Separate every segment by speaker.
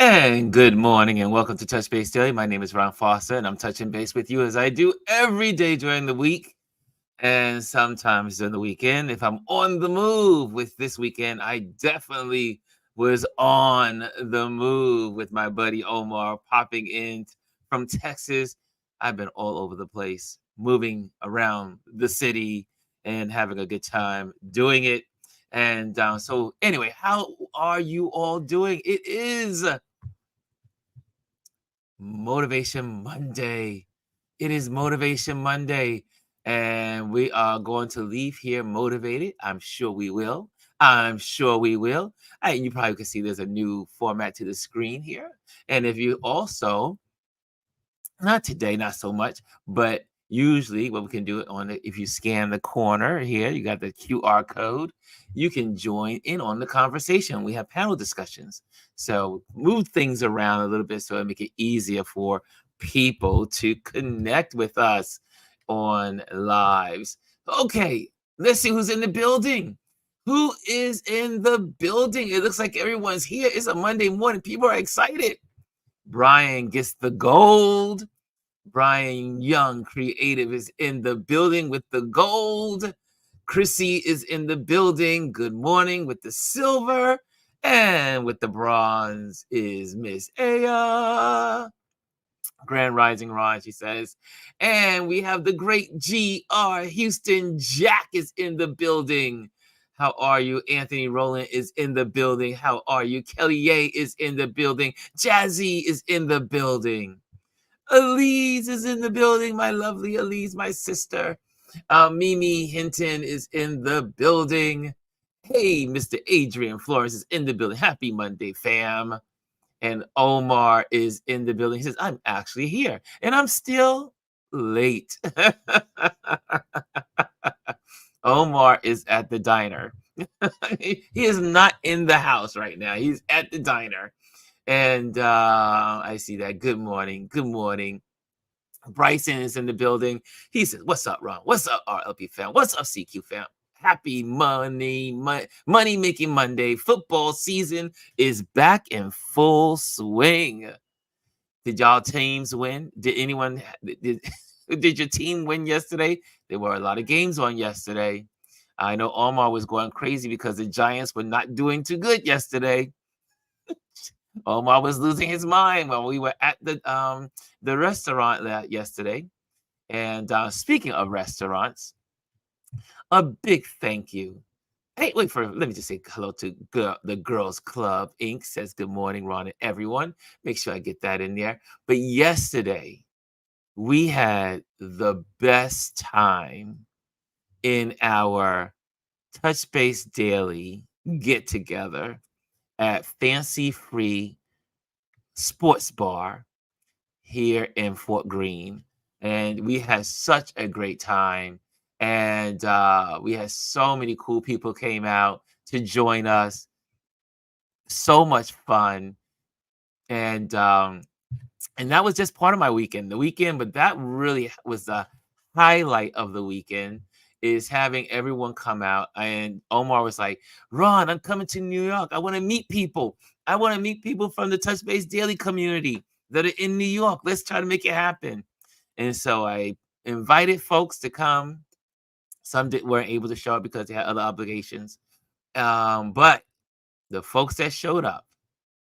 Speaker 1: And good morning and welcome to Touch Base Daily. My name is Ron Foster and I'm touching base with you as I do every day during the week and sometimes during the weekend. If I'm on the move with this weekend, I definitely was on the move with my buddy Omar popping in from Texas. I've been all over the place, moving around the city and having a good time doing it. And so, anyway, how are you all doing? It is Motivation Monday. It is Motivation Monday, and we are going to leave here motivated. I'm sure we will. I'm sure we will. You probably can see there's a new format to the screen here. And if you also, not today, not so much, but usually what we can do it on the, if you scan the corner here, you got the QR code, you can join in on the conversation. We have panel discussions. So move things around a little bit so it make it easier for people to connect with us on lives. Okay, let's see who's in the building. Who is in the building? It looks like everyone's here. It's a Monday morning. People are excited. Brian gets the gold. Brian Young, creative, is in the building with the gold. Chrissy is in the building. Good morning with the silver. And with the bronze is Miss Aya. Grand Rising Ron, she says. And we have the great G.R. Houston. Jack is in the building. How are you? Anthony Rowland is in the building. How are you? Kelly Ye is in the building. Jazzy is in the building. Elise is in the building. My lovely Elise, my sister. Mimi Hinton is in the building. Hey, Mr. Adrian Flores is in the building. Happy Monday, fam. And Omar is in the building. He says, I'm actually here and I'm still late. Omar is at the diner. He is not in the house right now. He's at the diner. And I see that. Good morning. Good morning. Bryson is in the building. He says, what's up, Ron? What's up, RLP fam? What's up, CQ fam? Happy money making Monday. Football season is back in full swing. Did y'all teams win? Did your team win yesterday? There were a lot of games on yesterday. I know Omar was going crazy because the Giants were not doing too good yesterday. Omar was losing his mind when we were at the restaurant yesterday. And speaking of restaurants, a big thank you. Hey, let me just say hello to the Girls Club Inc. Says good morning, Ron, and everyone. Make sure I get that in there. But yesterday, we had the best time in our Touch Base Daily get together at Fancy Free Sports Bar here in Fort Greene. And we had such a great time. And we had so many cool people came out to join us. So much fun. And that was just part of my weekend. But that really was the highlight of the weekend, is having everyone come out. And Omar was like, Ron, I'm coming to New York. I want to meet people. I want to meet people from the Touch Base Daily community that are in New York. Let's try to make it happen. And so I invited folks to come. Some weren't able to show up because they had other obligations. But the folks that showed up,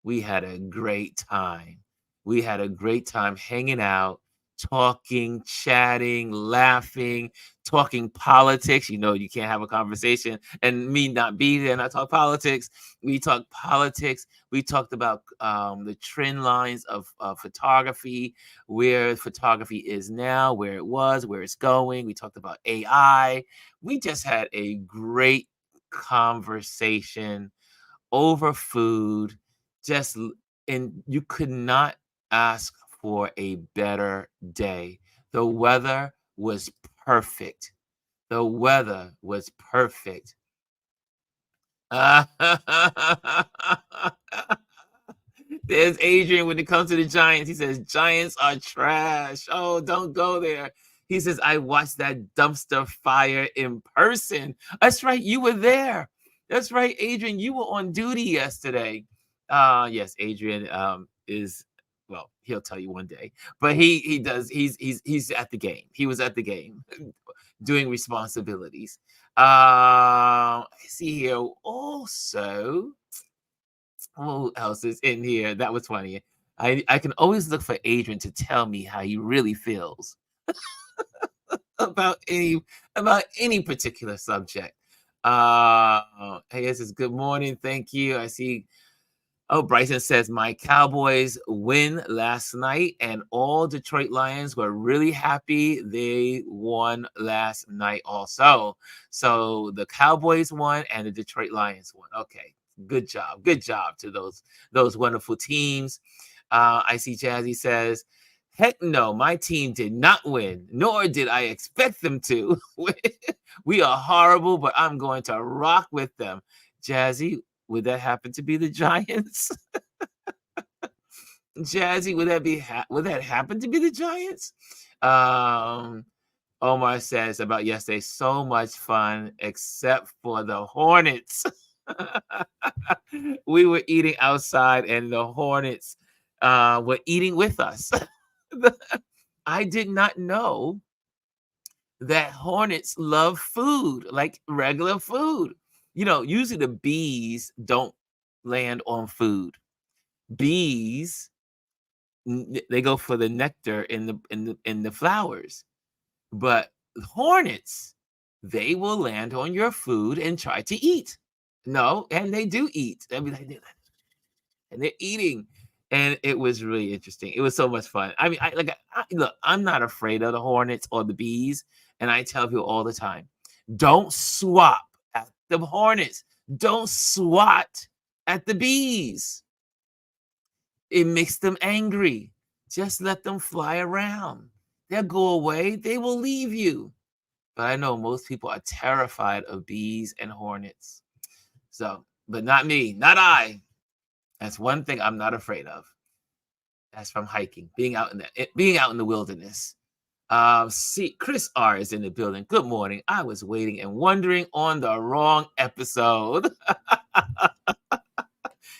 Speaker 1: we had a great time. We had a great time hanging out, talking, chatting, laughing, talking politics. You know, you can't have a conversation and me not be there and not talk politics. We talked politics. We talked about the trend lines of photography, where photography is now, where it was, where it's going. We talked about AI. We just had a great conversation over food. And you could not ask for a better day. The weather was perfect. The weather was perfect. There's Adrian when it comes to the Giants. He says, Giants are trash. Oh, don't go there. He says, I watched that dumpster fire in person. That's right. You were there. That's right, Adrian. You were on duty yesterday. Yes, Adrian. is, well, he'll tell you one day, but he does. He's at the game. He was at the game doing responsibilities. I see here also. Who else is in here? That was funny. I can always look for Adrian to tell me how he really feels about any particular subject. Hey, this is good morning. Thank you. I see. Oh, Bryson says my Cowboys win last night, and all Detroit Lions were really happy they won last night also. So the Cowboys won and the Detroit Lions won. Okay, good job to those wonderful teams. I see Jazzy says, heck no, my team did not win, nor did I expect them to. We are horrible, but I'm going to rock with them. Jazzy, would that happen to be the Giants? Jazzy, would that happen to be the Giants? Omar says about yesterday, so much fun, except for the Hornets. We were eating outside, and the Hornets were eating with us. I did not know that hornets love food, like regular food. Usually the bees don't land on food. Bees, they go for the nectar in the flowers. But hornets, they will land on your food and try to eat. No, and they do eat. I mean, and they're eating. And it was really interesting. It was so much fun. I mean, look, I'm not afraid of the hornets or the bees. And I tell people all the time, don't swat at the hornets. Don't swat at the bees. It makes them angry. Just let them fly around. They'll go away. They will leave you. But I know most people are terrified of bees and hornets. So, but not me, not I. That's one thing I'm not afraid of. That's from hiking, being out in the wilderness. See, Chris R is in the building. Good morning. I was waiting and wondering on the wrong episode.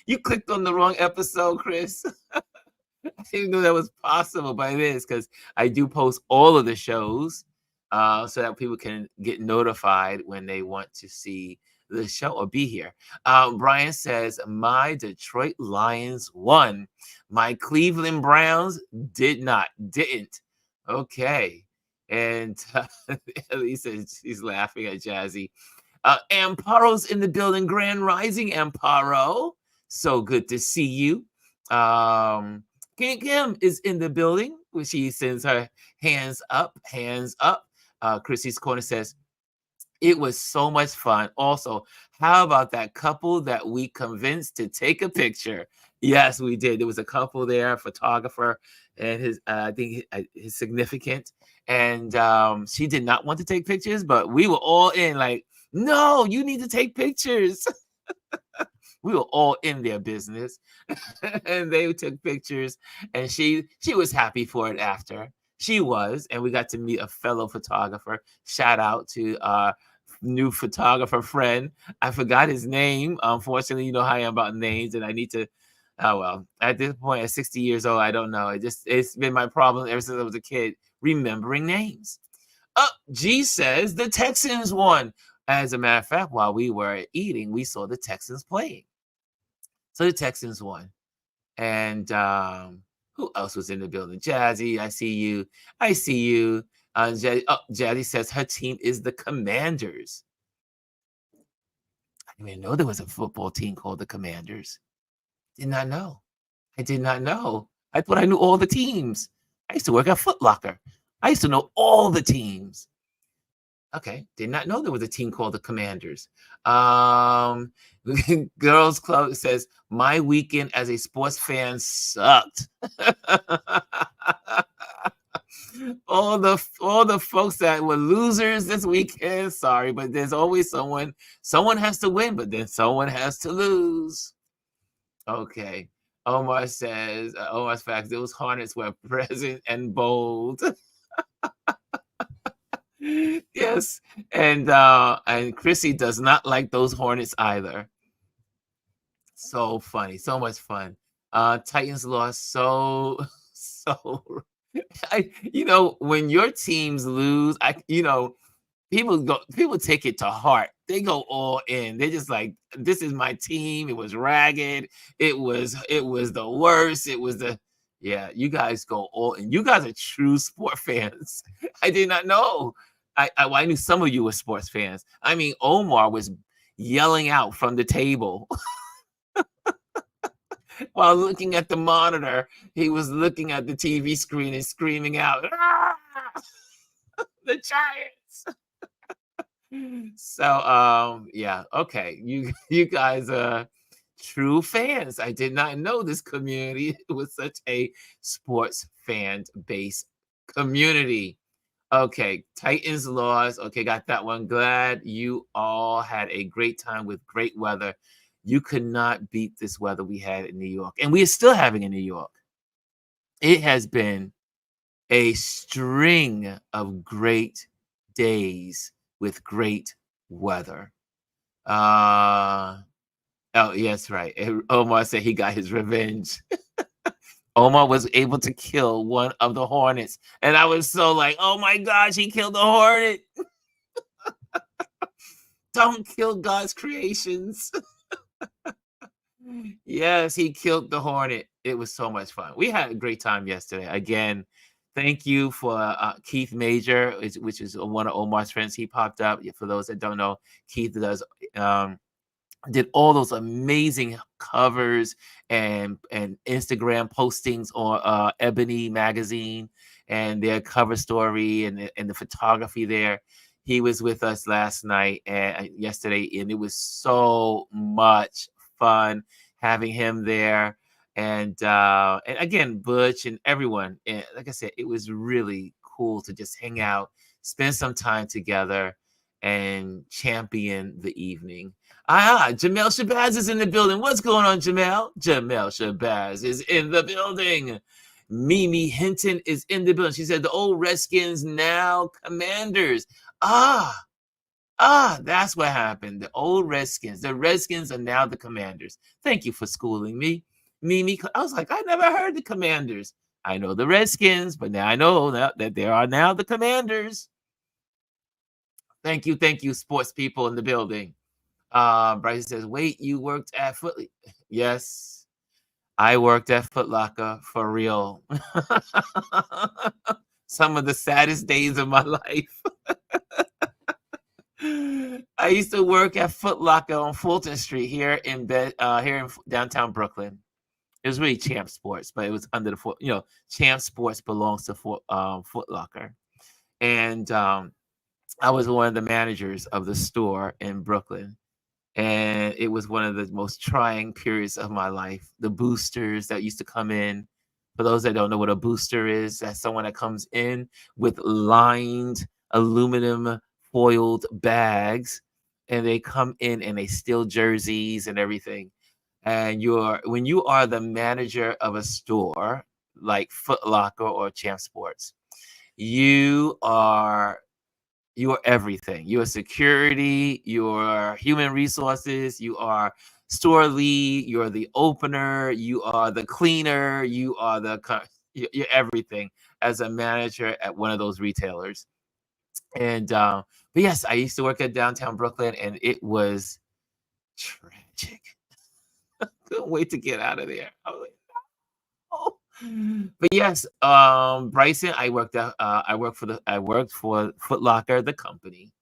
Speaker 1: You clicked on the wrong episode, Chris. I didn't know that was possible, but it is, because I do post all of the shows so that people can get notified when they want to see the show or be here. Brian says, my Detroit Lions won. My Cleveland Browns didn't. Okay. And he says she's laughing at Jazzy. Amparo's in the building. Grand Rising, Amparo. So good to see you. Kim is in the building. She sends her hands up. Chrissy's Corner says, it was so much fun. Also, how about that couple that we convinced to take a picture? Yes, we did. There was a couple there, a photographer and his, I think his significant. And she did not want to take pictures, but we were all in like, no, you need to take pictures. We were all in their business. And they took pictures, and she was happy for it after. She was, and we got to meet a fellow photographer. Shout out to our new photographer friend. I forgot his name. Unfortunately, you know how I am about names, and I need to, oh well, at this point, at 60 years old, I don't know. It's been my problem ever since I was a kid, remembering names. G says the Texans won. As a matter of fact, while we were eating, we saw the Texans playing. So the Texans won. And who else was in the building? Jazzy, I see you. Jazzy says her team is the Commanders. I didn't even know there was a football team called the Commanders. Did not know. I did not know. I thought I knew all the teams. I used to work at Foot Locker. I used to know all the teams. Okay, did not know there was a team called the Commanders. Girls Club says, my weekend as a sports fan sucked. all the folks that were losers this weekend, sorry, but there's always someone has to win, but then someone has to lose. Okay. Omar says, Omar's facts, those Hornets were present and bold. Yes, and Chrissy does not like those Hornets either. So funny, so much fun. Titans lost so so when your teams lose, people take it to heart. They go all in. They're just like, this is my team. It was ragged. It was the worst. It was the Yeah, you guys go all in. You guys are true sport fans. I did not know. Well, I knew some of you were sports fans. I mean, Omar was yelling out from the table while looking at the monitor. He was looking at the TV screen and screaming out, "Ah, the Giants!" So, yeah, okay. You guys are true fans. I did not know this community was such a sports fan based community. Okay, Titans lost. Okay, got that one. Glad you all had a great time with great weather. You could not beat this weather we had in New York, and we are still having in New York. It has been a string of great days with great weather. Uh oh, yes, right. Omar said he got his revenge. Omar was able to kill one of the hornets, and I was so like, oh my gosh, he killed the hornet. Don't kill God's creations. Yes, he killed the hornet. It was so much fun. We had a great time yesterday. Again, thank you for Keith Major, which is one of Omar's friends. He popped up. For those that don't know, Keith did all those amazing covers and Instagram postings on Ebony magazine and their cover story and the photography there. He was with us last night and yesterday, and it was so much fun having him there. And again, Butch and everyone. And like I said, it was really cool to just hang out, spend some time together, and champion the evening. Jamel Shabazz is in the building. What's going on, Jamel? Jamel Shabazz is in the building. Mimi Hinton is in the building. She said the old Redskins now Commanders. That's what happened. The old Redskins. The Redskins are now the Commanders. Thank you for schooling me. Mimi, I was like, I never heard the Commanders. I know the Redskins, but now I know that there are now the Commanders. Thank you, sports people in the building. Bryce says, wait, you worked at Foot. Yes, I worked at Foot Locker for real. Some of the saddest days of my life. I used to work at Foot Locker on Fulton Street here in downtown Brooklyn. It was really Champ Sports, but it was under the Champ Sports belongs to Foot Locker, and I was one of the managers of the store in Brooklyn. And it was one of the most trying periods of my life. The boosters that used to come in. For those that don't know what a booster is, that's someone that comes in with lined aluminum foiled bags, and they come in and they steal jerseys and everything. And when you are the manager of a store like Foot Locker or Champ Sports, you are everything. You are security, you are human resources, you are store lead, you're the opener, you are the cleaner, you're everything as a manager at one of those retailers. And but yes, I used to work at downtown Brooklyn, and it was tragic. Couldn't wait to get out of there. I was like, no. But yes, Bryson, I worked for Foot Locker, the company.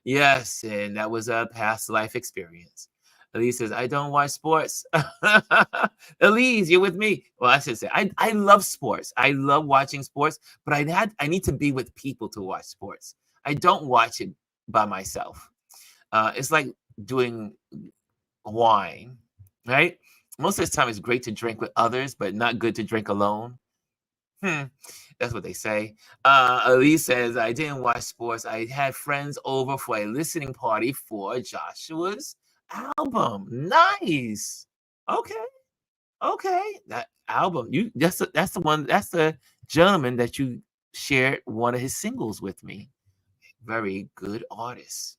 Speaker 1: Yes, and that was a past life experience. Elise says, I don't watch sports. Elise, you're with me. Well, I should say, I love sports. I love watching sports, but I need to be with people to watch sports. I don't watch it by myself. It's like doing wine, right? Most of the time, it's great to drink with others, but not good to drink alone. That's what they say. Elise says, I didn't watch sports. I had friends over for a listening party for Joshua's album. Nice. Okay. That album. That's the gentleman that you shared one of his singles with me. Very good artist.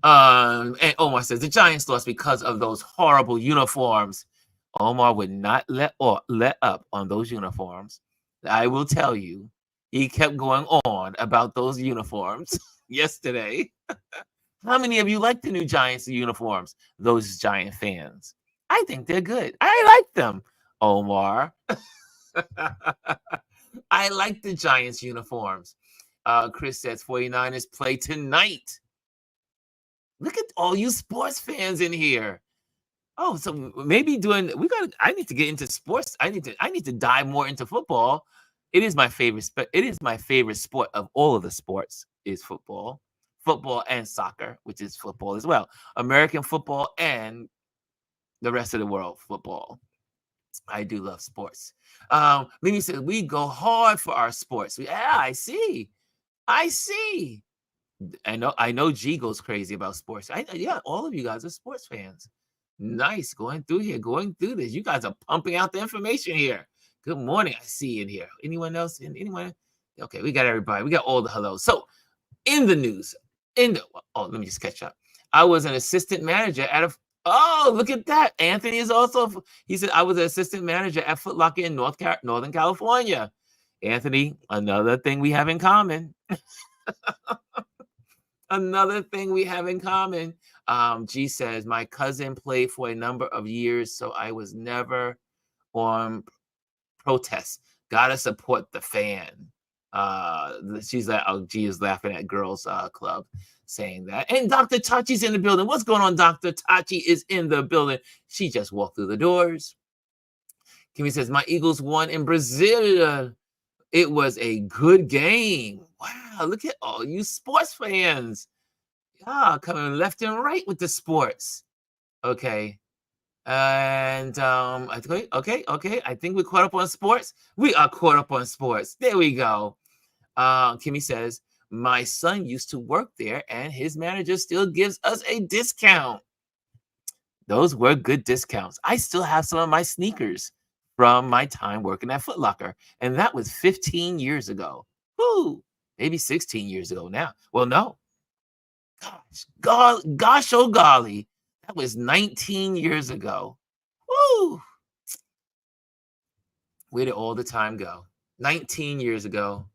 Speaker 1: And Omar says the Giants lost because of those horrible uniforms. Omar would not let up on those uniforms. I will tell you, he kept going on about those uniforms yesterday. How many of you like the new Giants uniforms? Those Giant fans. I think they're good. I like them, Omar. I like the Giants uniforms. Chris says 49ers play tonight. Look at all you sports fans in here. Oh, so maybe I need to get into sports. I need to dive more into football. It is my favorite sport of all of the sports is football. Football and soccer, which is football as well. American football and the rest of the world football. I do love sports. Mimi said we go hard for our sports. Yeah, I see. I know G goes crazy about sports. Yeah, all of you guys are sports fans. Nice going through this. You guys are pumping out the information here. Good morning. I see in here. Anyone else? Anyone? Okay, we got everybody. We got all the hellos. So in the news, let me just catch up. I was an assistant manager at look at that. Anthony is also, he said, I was an assistant manager at Foot Locker in Northern California. Anthony, another thing we have in common. Another thing we have in common. G says, my cousin played for a number of years, so I was never on protests. Gotta support the fan. She's like, G is laughing at Girls Club saying that. And Dr. Tachi's in the building. What's going on? Dr. Tachi is in the building. She just walked through the doors. Kimmy says, my Eagles won in Brazil. It was a good game. Wow, look at all you sports fans. Yeah, coming left and right with the sports. Okay. And okay. I think we're caught up on sports. We are caught up on sports. There we go. Kimmy says, my son used to work there and his manager still gives us a discount. Those were good discounts. I still have some of my sneakers from my time working at Foot Locker, and that was 15 years ago. Woo, maybe 16 years ago now. Well, no. Gosh, oh golly, that was 19 years ago. Woo! Where did all the time go? 19 years ago.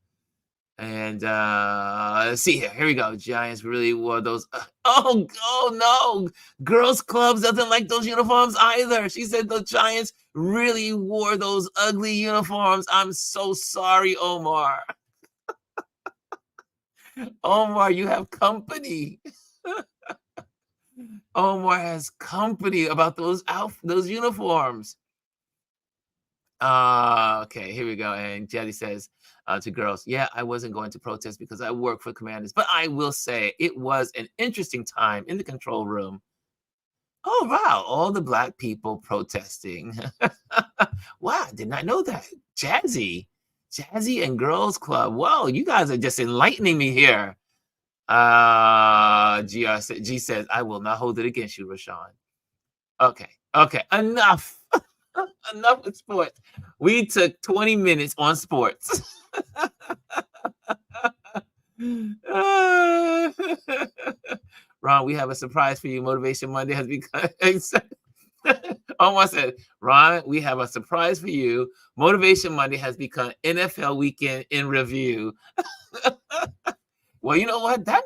Speaker 1: And let's see here. Here we go. Giants really wore those. Oh no. Girls Clubs doesn't like those uniforms either. She said the Giants really wore those ugly uniforms. I'm so sorry, Omar. Omar, you have company. Omar has company about those uniforms. Okay, here we go. And Jetty says to girls, yeah, I wasn't going to protest because I work for Commanders, but I will say it was an interesting time in the control room. Oh, wow, all the Black people protesting. Wow, I did not know that. Jazzy and Girls Club. Whoa, you guys are just enlightening me here. G says, I will not hold it against you, Rashawn. Okay, enough. Enough with sports. We took 20 minutes on sports. Ron, we have a surprise for you. Motivation Monday has become. Almost said, Ron, we have a surprise for you. Motivation Monday has become NFL Weekend in Review. Well, you know what? That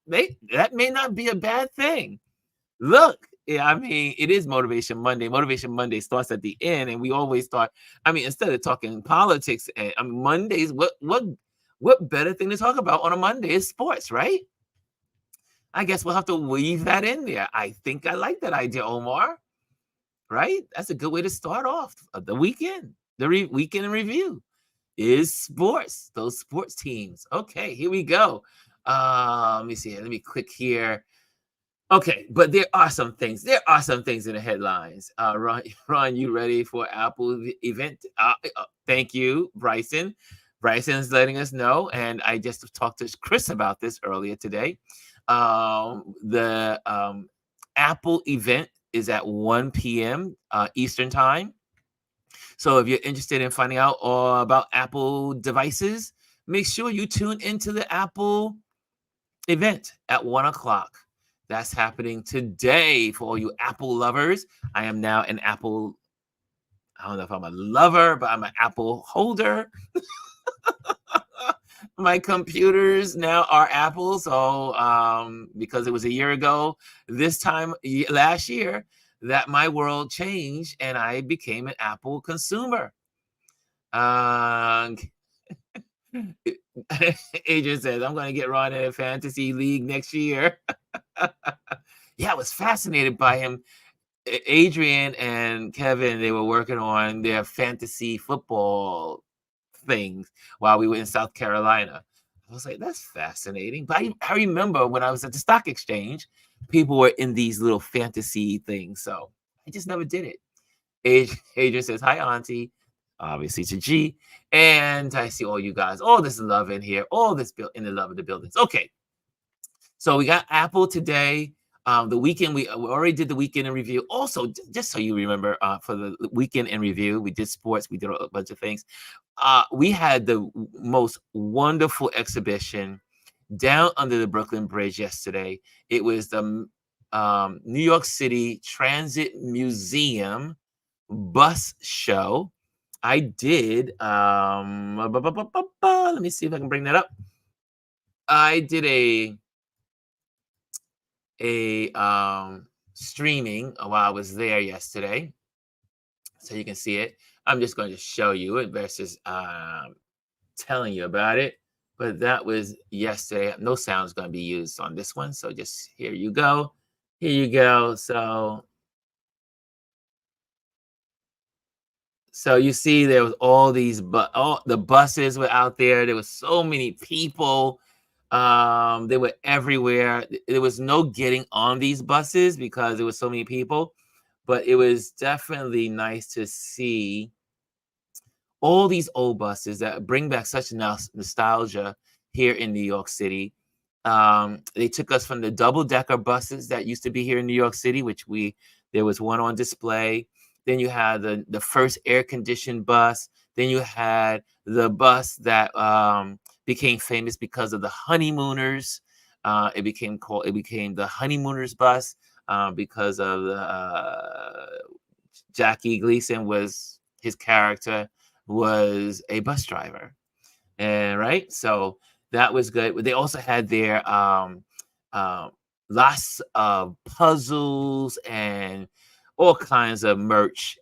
Speaker 1: may not be a bad thing. Look, yeah, I mean, it is Motivation Monday. Motivation Monday starts at the end, and we always start. I mean, instead of talking politics, Mondays, what better thing to talk about on a Monday is sports, right? I guess we'll have to weave that in there. I think I like that idea, Omar. Right? That's a good way to start off the weekend. The weekend in review is sports. Those sports teams. Okay, here we go. Let me see. Let me click here. Okay, but there are some things. There are some things in the headlines. Ron, you ready for Apple event? Thank you, Bryson. Bryson's letting us know, and I just talked to Chris about this earlier today. The Apple event is at 1 p.m. Eastern time. So if you're interested in finding out about Apple devices, make sure you tune into the Apple event at 1 o'clock. That's happening today for all you Apple lovers. I am now an Apple I don't know if I'm a lover, but I'm an Apple holder. My computers now are Apple. So because it was a year ago, this time last year, that my world changed and I became an Apple consumer. Uh, Adrian says, I'm going to get Ron in a fantasy league next year. Yeah, I was fascinated by him. Adrian and Kevin, they were working on their fantasy football things while we were in South Carolina. I was like, that's fascinating. But I remember when I was at the stock exchange, people were in these little fantasy things. So I just never did it. Adrian says, hi, Auntie. Obviously to G. And I see all you guys, all this love in here, all this in the love of the buildings. Okay. So we got Apple today. The weekend, we already did the weekend in review. Also, just so you remember, for the weekend in review, we did sports, we did a bunch of things. We had the most wonderful exhibition down under the Brooklyn Bridge yesterday. It was the New York City Transit Museum bus show. I did, let me see if I can bring that up. I did a streaming while I was there yesterday, so you can see it. I'm just going to show you it versus telling you about it. But that was yesterday. No sound is going to be used on this one, so just here you go. Here you go. So you see there was all these, all the buses were out there. There was so many people. They were everywhere. There was no getting on these buses because there was so many people, but it was definitely nice to see all these old buses that bring back such nostalgia here in New York City. They took us from the double-decker buses that used to be here in New York City, which there was one on display. Then you had the first air-conditioned bus. Then you had the bus that became famous because of the honeymooners. It became the honeymooners bus because of Jackie Gleason his character was a bus driver, and right, so that was good. They also had their lots of puzzles and all kinds of merch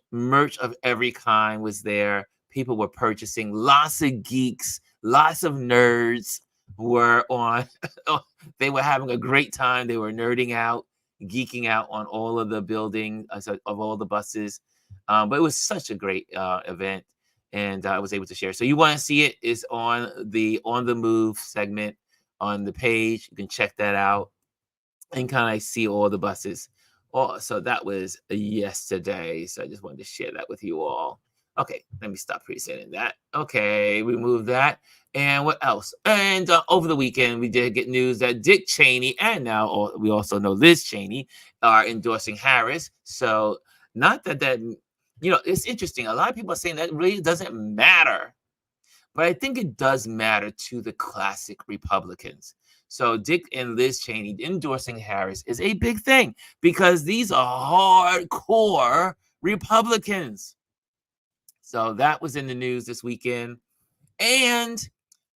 Speaker 1: of every kind was there. People were purchasing. Lots of geeks, lots of nerds were on. They were having a great time. They were nerding out, geeking out on all of the building of all the buses. But it was such a great event, and I was able to share. So you want to see it, is on the Move segment on the page. You can check that out and kind of see all the buses. Oh, so that was yesterday. So I just wanted to share that with you all. Okay, let me stop presenting that. Okay, we moved that. And what else? And over the weekend, we did get news that Dick Cheney and now we also know Liz Cheney are endorsing Harris. So not that it's interesting. A lot of people are saying that really doesn't matter. But I think it does matter to the classic Republicans. So Dick and Liz Cheney endorsing Harris is a big thing because these are hardcore Republicans. So that was in the news this weekend. And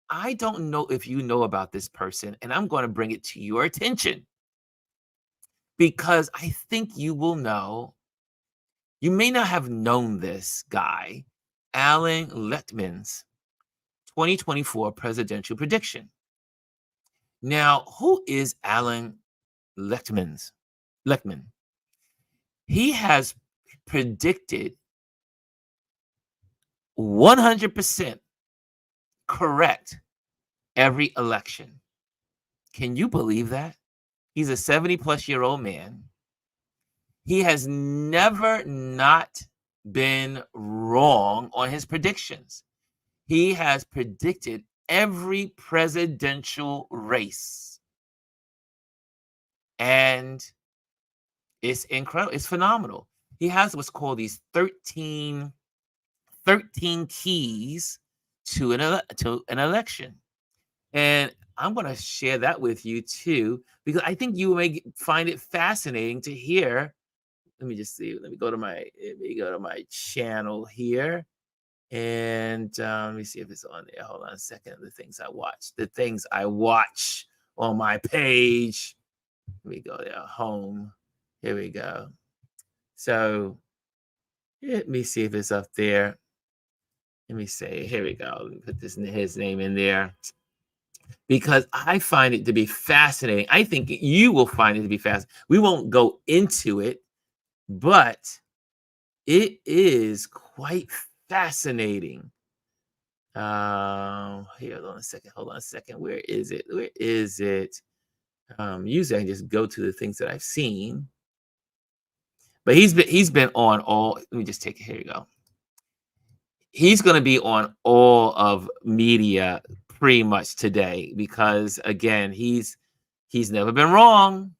Speaker 1: I don't know if you know about this person, and I'm going to bring it to your attention because I think you will know. You may not have known this guy, Alan Lettman's 2024 presidential prediction. Now, who is Alan Lettman? He has predicted 100% correct every election. Can you believe that? He's a 70-plus-year-old man. He has never not been wrong on his predictions. He has predicted every presidential race. And it's incredible. It's phenomenal. He has what's called these 13 keys to an election. And I'm going to share that with you too, because I think you may find it fascinating to hear let me just see. Let me go to my channel here. And let me see if it's on there. Hold on a second. The things I watch. The things I watch on my page. Let me go there. Home. Here we go. So let me see if it's up there. Let me say, here we go. Let me put his name in there because I find it to be fascinating. I think you will find it to be fascinating. We won't go into it, but it is quite fascinating. Here, hold on a second. Hold on a second. Where is it? Where is it? Usually I can just go to the things that I've seen. But he's been on all. Let me just take it. Here you go. He's going to be on all of media pretty much today because again, he's never been wrong.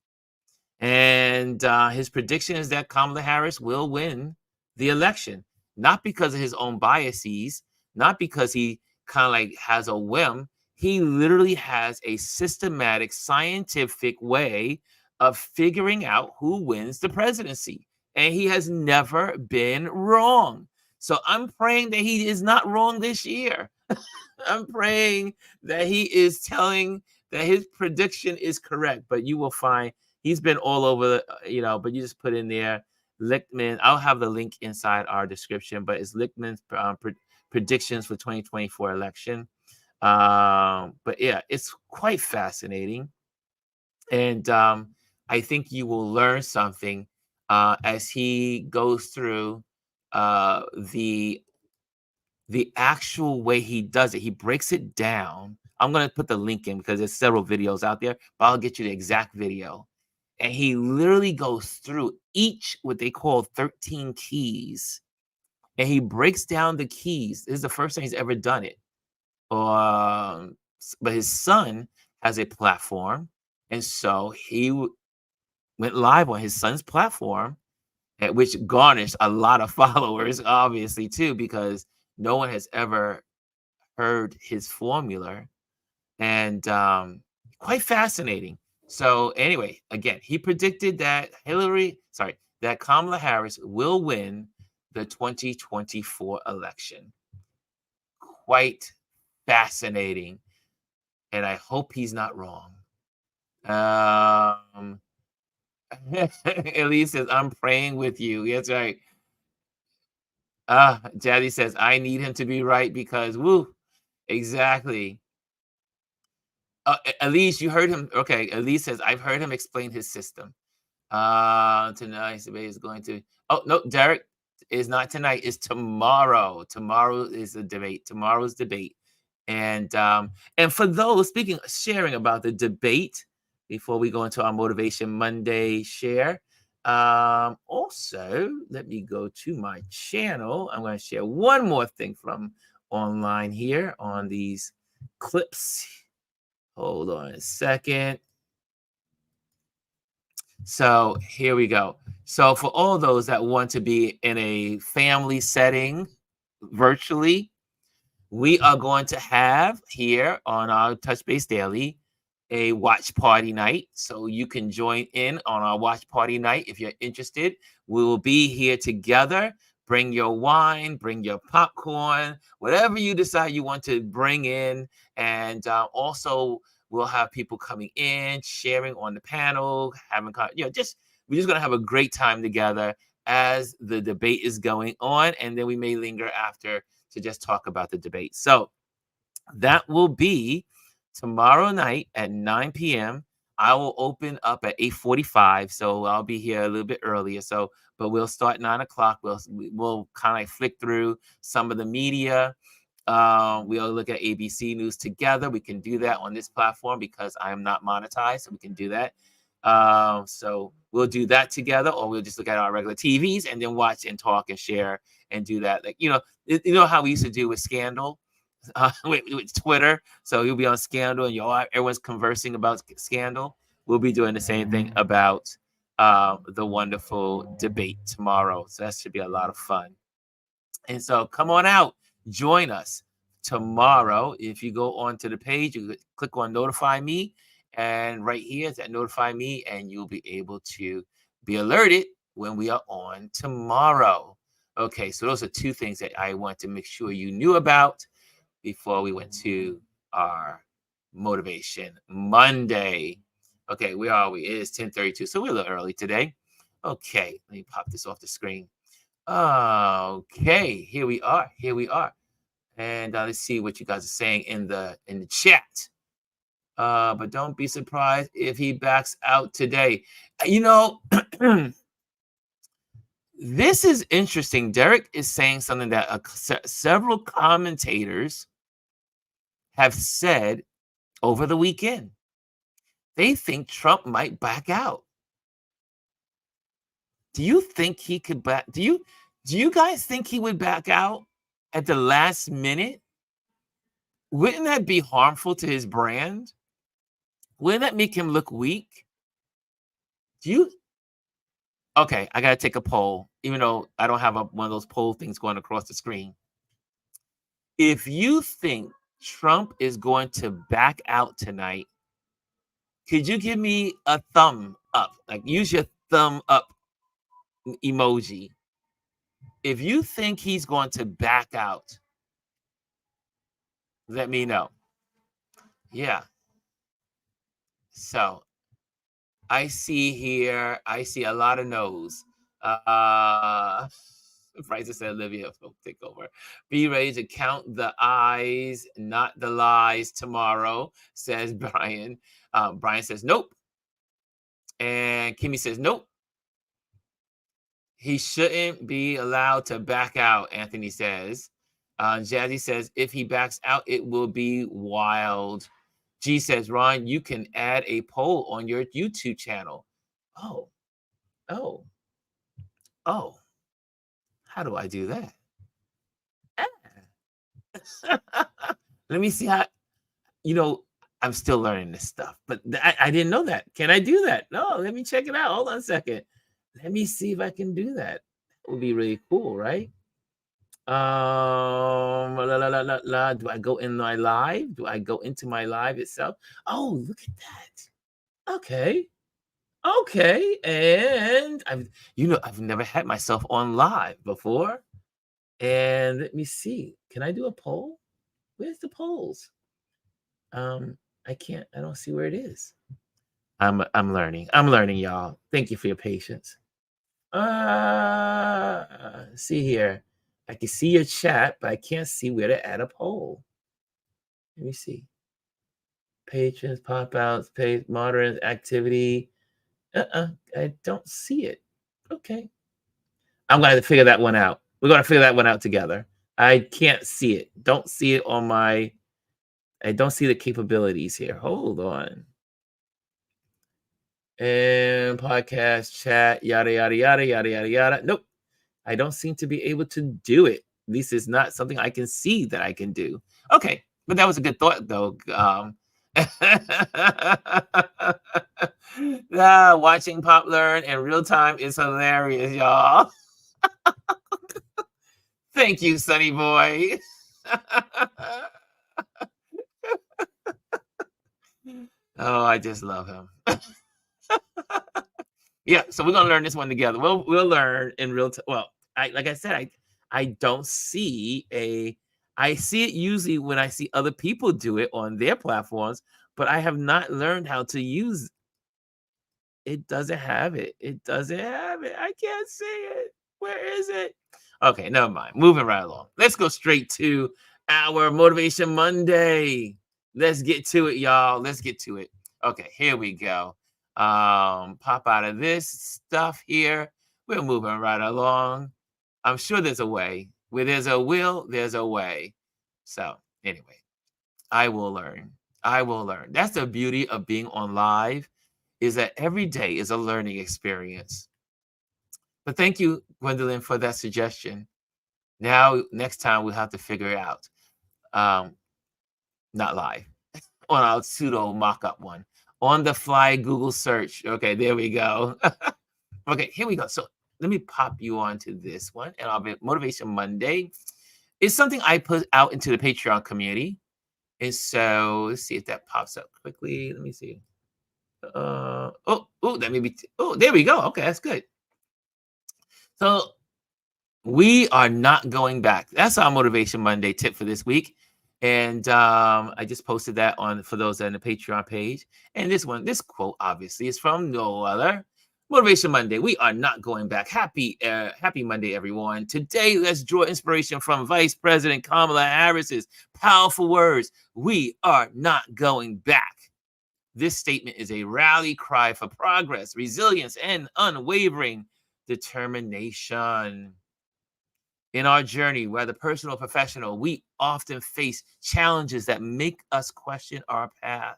Speaker 1: And his prediction is that Kamala Harris will win the election, not because of his own biases, not because he kind of like has a whim. He literally has a systematic, scientific way of figuring out who wins the presidency. And he has never been wrong. So I'm praying that he is not wrong this year. I'm praying that he is telling that his prediction is correct. But you will find he's been all over, but you just put in there Lichtman. I'll have the link inside our description, but it's Lichtman's predictions for 2024 election. But yeah, it's quite fascinating. And I think you will learn something as he goes through the actual way he does it. He breaks it down. I'm going to put the link in because there's several videos out there, but I'll get you the exact video. And he literally goes through each what they call 13 keys. And he breaks down the keys. This is the first time he's ever done it. But his son has a platform. And so he went live on his son's platform, which garnished a lot of followers, obviously, too, because no one has ever heard his formula. And quite fascinating. So anyway, again, he predicted that that Kamala Harris will win the 2024 election. Quite fascinating. And I hope he's not wrong. Elise says, I'm praying with you. That's right. Jazzy says, I need him to be right because, woo, exactly. Elise, you heard him. Okay, Elise says, I've heard him explain his system. Tonight, debate is going to. Oh, no, Derek, is not tonight. It's tomorrow. Tomorrow is the debate. Tomorrow's debate. And for those sharing about the debate before we go into our Motivation Monday share. Also, let me go to my channel. I'm going to share one more thing from online here on these clips. Hold on a second. So here we go. So for all those that want to be in a family setting virtually, we are going to have here on our Touch Base Daily a watch party night. So you can join in on our watch party night if you're interested. We will be here together. Bring your wine, bring your popcorn, whatever you decide you want to bring in. And also, we'll have people coming in, sharing on the panel, we're just going to have a great time together as the debate is going on. And then we may linger after to just talk about the debate. So that will be tomorrow night at 9 p.m. I will open up at 8:45, so I'll be here a little bit earlier. But we'll start 9 o'clock. We'll kind of flick through some of the media. We'll look at ABC News together. We can do that on this platform because I am not monetized, so we can do that. So we'll do that together, or we'll just look at our regular TVs and then watch and talk and share and do that. Like, you know how we used to do with Scandal, with Twitter. So you'll be on Scandal and everyone's conversing about Scandal. We'll be doing the same thing about the wonderful debate tomorrow. So that should be a lot of fun. And so come on out, join us tomorrow. If you go onto the page, you click on Notify Me. And right here, it's at Notify Me, and you'll be able to be alerted when we are on tomorrow. Okay, so those are two things that I want to make sure you knew about before we went to our Motivation Monday. Okay, where are we? It is 10:32, so we're a little early today. Okay, let me pop this off the screen. Okay, here we are. Here we are. And let's see what you guys are saying in the chat. But don't be surprised if he backs out today. You know, this is interesting. Derek is saying something that several commentators have said over the weekend. They think Trump might back out. Do you think he could back? Do you guys think he would back out at the last minute? Wouldn't that be harmful to his brand? Wouldn't that make him look weak? Do you? Okay, I gotta take a poll, even though I don't have one of those poll things going across the screen. If you think Trump is going to back out tonight, could you give me a thumb up? Like, use your thumb up emoji. If you think he's going to back out, let me know. Yeah. So I see a lot of no's. Francis said, Olivia, will take over. Be ready to count the I's, not the lies tomorrow, says Brian. Brian says, nope. And Kimmy says, nope. He shouldn't be allowed to back out, Anthony says. Jazzy says, if he backs out, it will be wild. G says, Ron, you can add a poll on your YouTube channel. Oh. How do I do that? Let me see how, I'm still learning this stuff, but I didn't know that. Can I do that? No, let me check it out. Hold on a second. Let me see if I can do that. That would be really cool, right? Do I go in my live? Do I go into my live itself? Oh, look at that. Okay. And I've never had myself on live before. And let me see. Can I do a poll? Where's the polls? I don't see where it is. I'm learning. I'm learning, y'all. Thank you for your patience. See here. I can see your chat, but I can't see where to add a poll. Let me see. Patrons, pop outs, page, moderate activity. I don't see it. Okay. I'm going to figure that one out. We're going to figure that one out together. I can't see it. Don't see it on my, I don't see the capabilities here. Hold on. And podcast, chat, yada, yada, yada, yada, yada, yada. Nope. I don't seem to be able to do it. This is not something I can see that I can do. Okay. But that was a good thought, though. Watching Pop Learn in real time is hilarious, y'all. Thank you, Sonny Boy. Oh, I just love him. Yeah, so we're gonna learn this one together. We'll learn in real time. Well, like I said, I don't see I see it usually when I see other people do it on their platforms, but I have not learned how to use it. Doesn't have it. It doesn't have it. I can't see it. Where is it? Okay, never mind. Moving right along. Let's go straight to our Motivation Monday. Let's get to it, y'all. Let's get to it. Okay, here we go. Pop out of this stuff here. We're moving right along. I'm sure there's a way. Where there's a will, there's a way. So anyway, I will learn. I will learn. That's the beauty of being on live, is that every day is a learning experience. But thank you, Gwendolyn, for that suggestion. Now, next time we'll have to figure it out. Not live, on our pseudo mock-up one. On the fly Google search. Okay, there we go. Okay, here we go. So let me pop you onto this one. And I'll be Motivation Monday. It's something I put out into the Patreon community. And so let's see if that pops up quickly. Let me see. That may be. There we go. Okay, that's good. So we are not going back. That's our Motivation Monday tip for this week. And I just posted that on for those on the Patreon page. And this quote obviously is from no other. Motivation Monday. We are not going back. Happy Monday, everyone. Today, let's draw inspiration from Vice President Kamala Harris's powerful words. We are not going back. This statement is a rally cry for progress, resilience, and unwavering determination. In our journey, whether personal or professional, we often face challenges that make us question our path.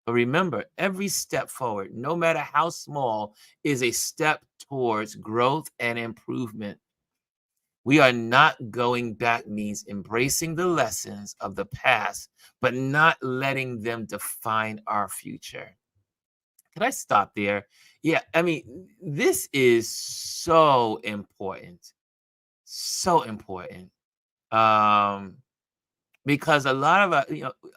Speaker 1: But remember, every step forward, no matter how small, is a step towards growth and improvement. We are not going back means embracing the lessons of the past, but not letting them define our future. Can I stop there? Yeah, I mean, this is so important. So important. Um, because a lot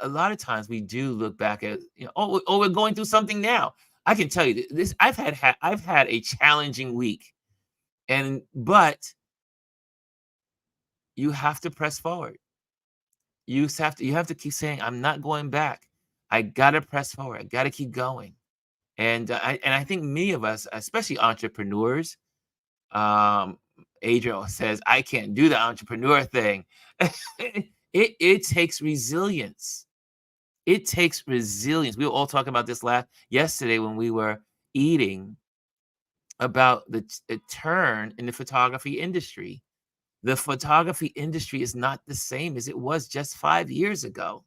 Speaker 1: of times we do look back at, oh, we're going through something now. I can tell you this. I've had a challenging week, but you have to press forward. You have to keep saying, I'm not going back. I gotta press forward. I gotta keep going. And I think many of us, especially entrepreneurs, um, Adrian says, I can't do the entrepreneur thing. It takes resilience. It takes resilience. We were all talking about this yesterday when we were eating about the turn in the photography industry. The photography industry is not the same as it was just 5 years ago.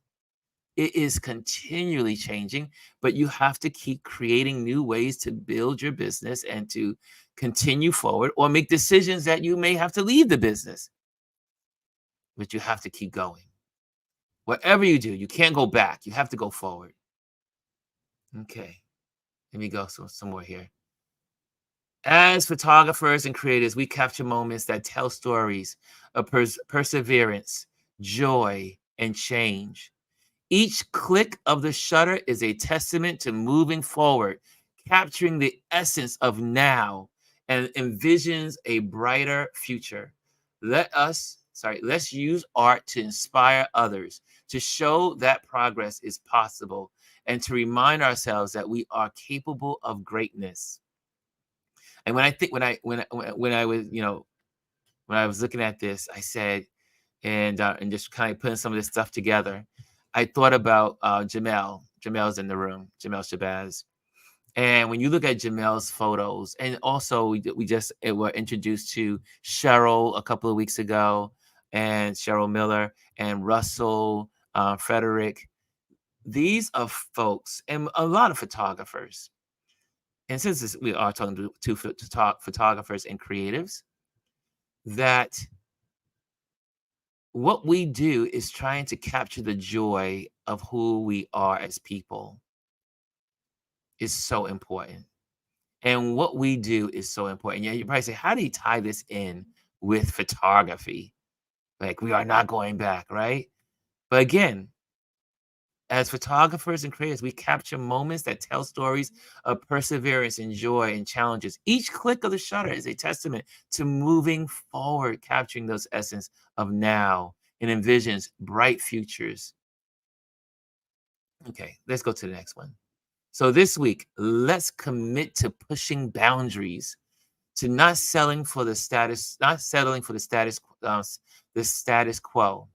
Speaker 1: It is continually changing, but you have to keep creating new ways to build your business and to continue forward or make decisions that you may have to leave the business. But you have to keep going. Whatever you do, you can't go back. You have to go forward. Okay, let me go some more here. As photographers and creators, we capture moments that tell stories of perseverance, joy, and change. Each click of the shutter is a testament to moving forward, capturing the essence of now, and envisions a brighter future. Let's use art to inspire others, to show that progress is possible, and to remind ourselves that we are capable of greatness. And when I think when I was when I was looking at this, I said, and just kind of putting some of this stuff together, I thought about Jamel. Jamel's in the room. Jamel Shabazz. And when you look at Jamel's photos, and also we just were introduced to Cheryl a couple of weeks ago, and Cheryl Miller and Russell Frederick. These are folks and a lot of photographers. And since we are talking to photographers and creatives, that what we do is trying to capture the joy of who we are as people is so important. And what we do is so important. Yeah, you probably say, how do you tie this in with photography? Like, we are not going back, right? But again, as photographers and creators, we capture moments that tell stories of perseverance and joy and challenges. Each click of the shutter is a testament to moving forward, capturing those essence of now and envisions bright futures. Okay, let's go to the next one. So this week, let's commit to pushing boundaries, to not settling for the status quo,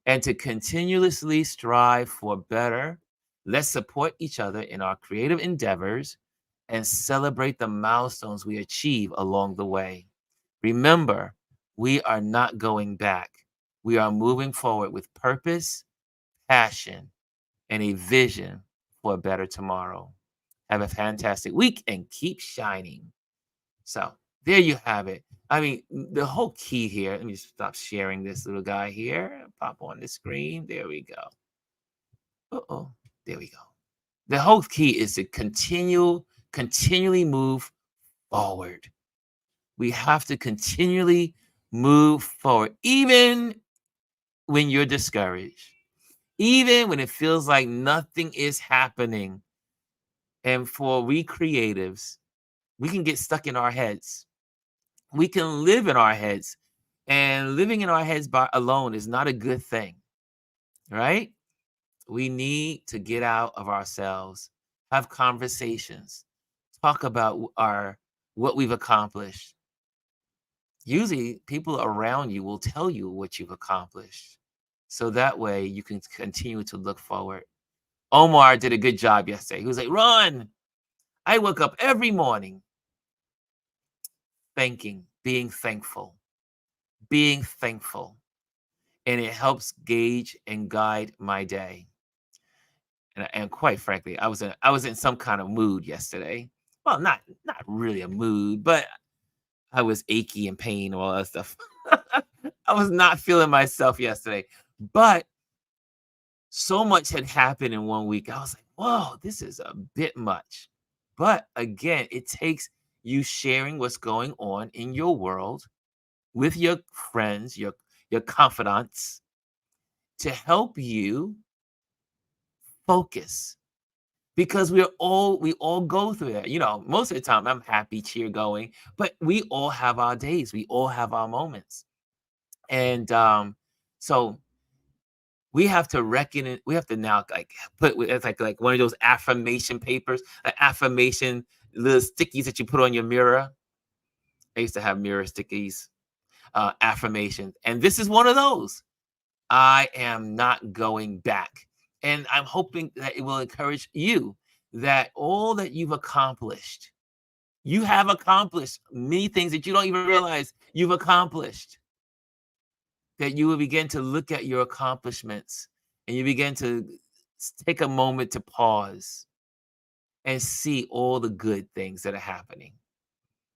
Speaker 1: and to continuously strive for better. Let's support each other in our creative endeavors and celebrate the milestones we achieve along the way. Remember, we are not going back. We are moving forward with purpose, passion, and a vision for a better tomorrow. Have a fantastic week and keep shining. So there you have it. I mean, the whole key here, let me stop sharing this little guy here. Pop on the screen. There we go. Uh-oh. There we go. The whole key is to continually move forward. We have to continually move forward, even when you're discouraged, even when it feels like nothing is happening. And for we creatives, we can get stuck in our heads. We can live in our heads, and living in our heads by alone is not a good thing, right? We need to get out of ourselves, have conversations, talk about our what we've accomplished. Usually, people around you will tell you what you've accomplished. So that way you can continue to look forward. Omar did a good job yesterday. He was like, Ron, I wake up every morning thanking, being thankful. And it helps gauge and guide my day. And quite frankly, I was in some kind of mood yesterday. Well, not really a mood, but I was achy and pain, all that stuff. I was not feeling myself yesterday. But so much had happened in 1 week. I was like, whoa, this is a bit much. But again, it takes you sharing what's going on in your world with your friends, your confidants, to help you focus. Because we all go through that. Most of the time I'm happy, cheer going, but we all have our days. We all have our moments. And so we have to reckon it. We have to now it's like one of those affirmation papers, an affirmation little stickies that you put on your mirror. I used to have mirror stickies, affirmations, and this is one of those. I am not going back. And I'm hoping that it will encourage you that all that you've accomplished, you have accomplished many things that you don't even realize you've accomplished. That you will begin to look at your accomplishments and you begin to take a moment to pause and see all the good things that are happening.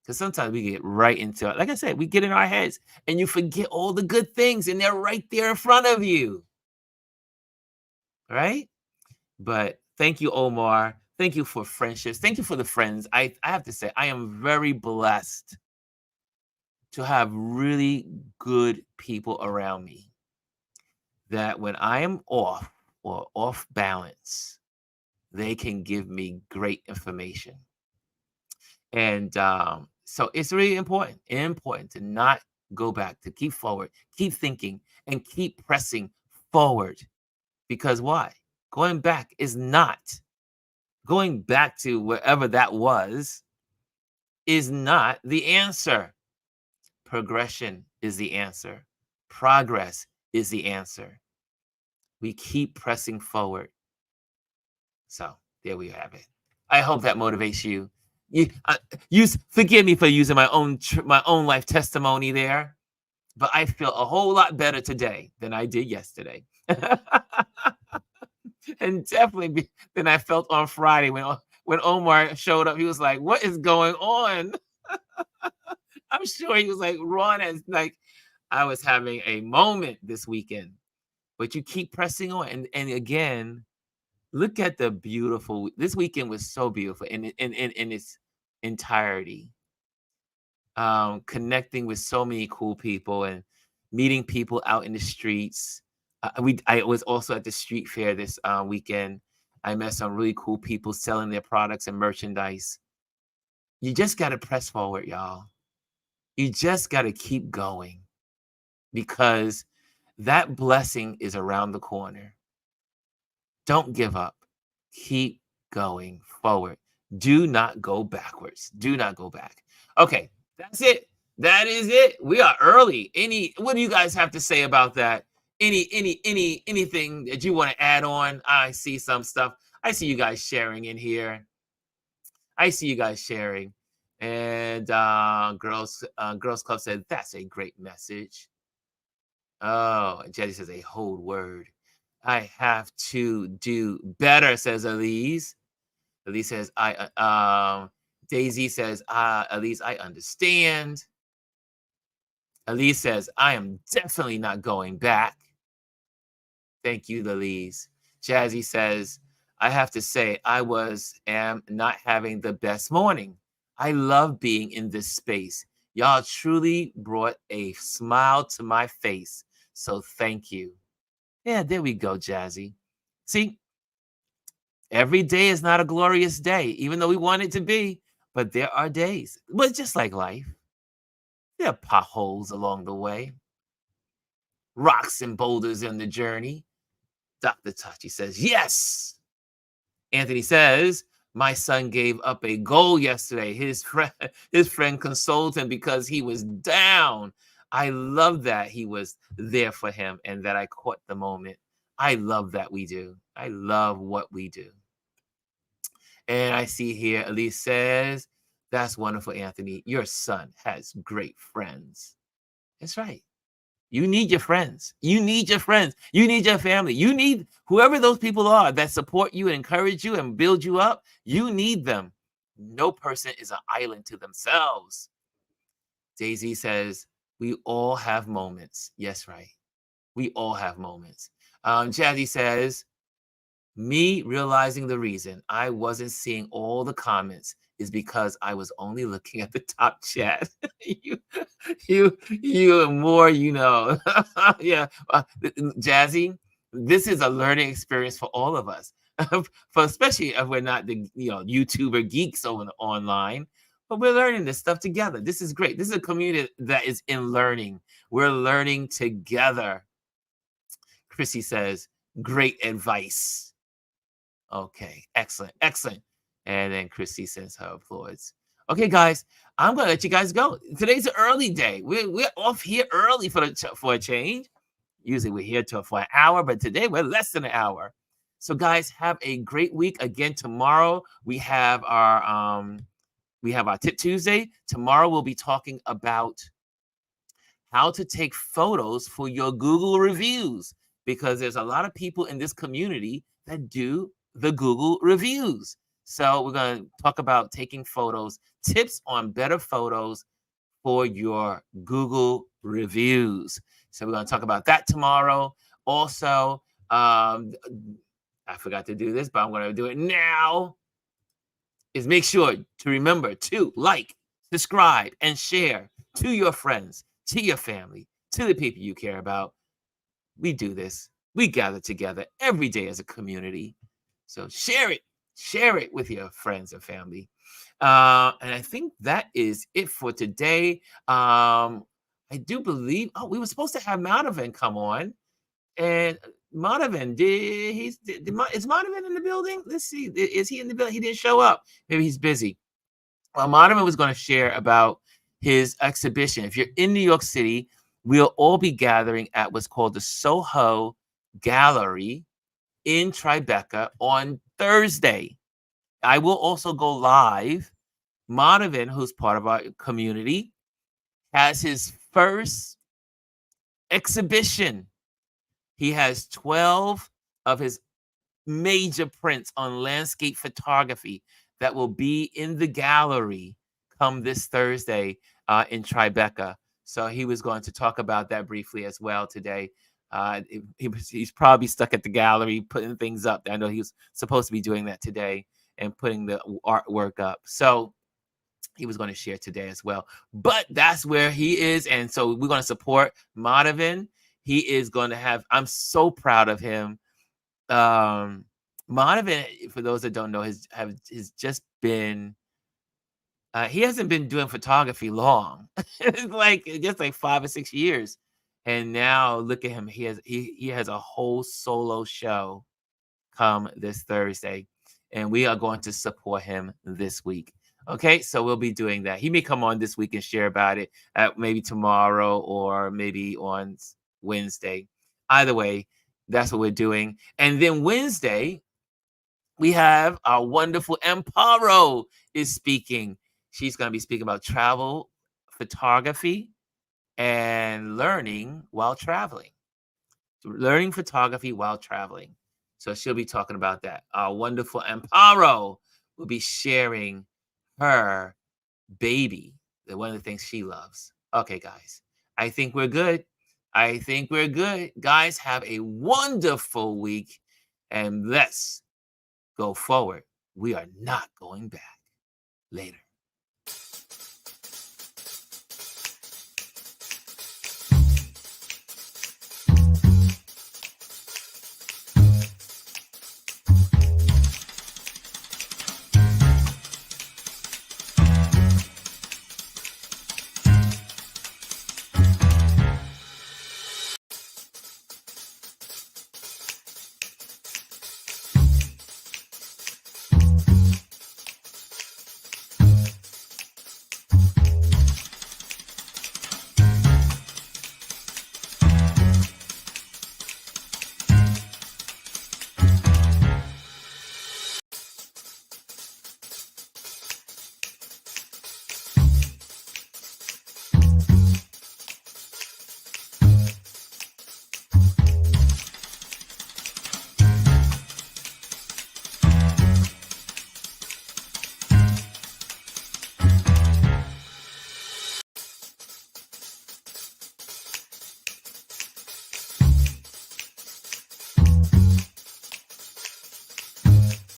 Speaker 1: Because sometimes we get right into it. Like I said, we get in our heads and you forget all the good things and they're right there in front of you. Right? But thank you, Omar. Thank you for friendships. Thank you for the friends. I have to say, I am very blessed to have really good people around me that when I am off or off balance, they can give me great information. And so it's really important to not go back, to keep forward, keep thinking, and keep pressing forward. Because why? Going back to wherever that was is not the answer. Progression is the answer. Progress is the answer. We keep pressing forward. So there we have it. I hope that motivates you. Forgive me for using my own life testimony there, but I feel a whole lot better today than I did yesterday. And definitely than I felt on Friday when Omar showed up. He was like, "What is going on?" I'm sure he was like, "Ron," as like I was having a moment this weekend. But you keep pressing on, and again, look at the beautiful. This weekend was so beautiful in its entirety. Connecting with so many cool people and meeting people out in the streets. I was also at the street fair this weekend. I met some really cool people selling their products and merchandise. You just got to press forward, y'all. You just got to keep going because that blessing is around the corner. Don't give up. Keep going forward. Do not go backwards. Do not go back. Okay, that's it. That is it. We are early. What do you guys have to say about that? Anything that you want to add on? I see some stuff. I see you guys sharing in here. I see you guys sharing. And Girls Club said that's a great message. Oh, and Jetty says a hold word. I have to do better, says Elise. Elise says, Daisy says, Elise, I understand. Elise says, I am definitely not going back. Thank you, Elise. Jazzy says, I have to say, am not having the best morning. I love being in this space. Y'all truly brought a smile to my face. So thank you. Yeah, there we go, Jazzy. See, every day is not a glorious day, even though we want it to be. But there are days. But just like life, There are potholes along the way, rocks and boulders in the journey. Dr. Tachi says, yes. Anthony says, my son gave up a goal yesterday. His friend consoled him because he was down. I love that he was there for him and that I caught the moment. I love that we do. I love what we do. And I see here, Elise says, that's wonderful, Anthony. Your son has great friends. That's right. You need your friends. You need your friends. You need your family. You need whoever those people are that support you and encourage you and build you up. You need them. No person is an island to themselves. Daisy says, we all have moments. Yes, right. We all have moments. Jazzy says, me realizing the reason I wasn't seeing all the comments is because I was only looking at the top chat. you, you and more, yeah, Jazzy, this is a learning experience for all of us. For especially if we're not the YouTuber geeks online, but we're learning this stuff together. This is great. This is a community that is in learning. We're learning together. Chrissy says, great advice. Okay, excellent, excellent. And then Christy sends her applause. Okay, guys, I'm gonna let you guys go. Today's an early day. We're off here early for a change. Usually we're here for an hour, but today we're less than an hour. So, guys, have a great week. Again, tomorrow we have our Tip Tuesday. Tomorrow we'll be talking about how to take photos for your Google reviews, because there's a lot of people in this community that do the Google reviews. So we're going to talk about taking photos, tips on better photos for your Google reviews. So we're going to talk about that tomorrow. Also, I forgot to do this, but I'm going to do it now. Is make sure to remember to like, subscribe, and share to your friends, to your family, to the people you care about. We do this. We gather together every day as a community. So share it with your friends and family. And I think that is it for today. I do believe, we were supposed to have Madhavan come on. And Madhavan, is Madhavan in the building? Let's see. Is he in the building? He didn't show up. Maybe he's busy. Well, Madhavan was going to share about his exhibition. If you're in New York City, we'll all be gathering at what's called the Soho Gallery in Tribeca on Thursday. I will also go live. Madhavan, who's part of our community, has his first exhibition. He has 12 of his major prints on landscape photography that will be in the gallery come this Thursday in Tribeca. So he was going to talk about that briefly as well today. He's probably stuck at the gallery putting things up. I know he was supposed to be doing that today and putting the artwork up. So he was going to share today as well. But that's where he is. And so we're going to support Madhavan. He is going to have, I'm so proud of him. Madhavan, for those that don't know, has just been, he hasn't been doing photography long. It's just like 5 or 6 years. And now look at him. He has a whole solo show come this Thursday. And we are going to support him this week. Okay, so we'll be doing that. He may come on this week and share about it maybe tomorrow or maybe on Wednesday. Either way, that's what we're doing. And then Wednesday, we have our wonderful Amparo is speaking. She's going to be speaking about travel photography and learning while traveling. Learning photography while traveling. So she'll be talking about that. Our wonderful Amparo will be sharing her baby, one of the things she loves. Okay, guys, I think we're good. Guys, have a wonderful week, and let's go forward. We are not going back. Later.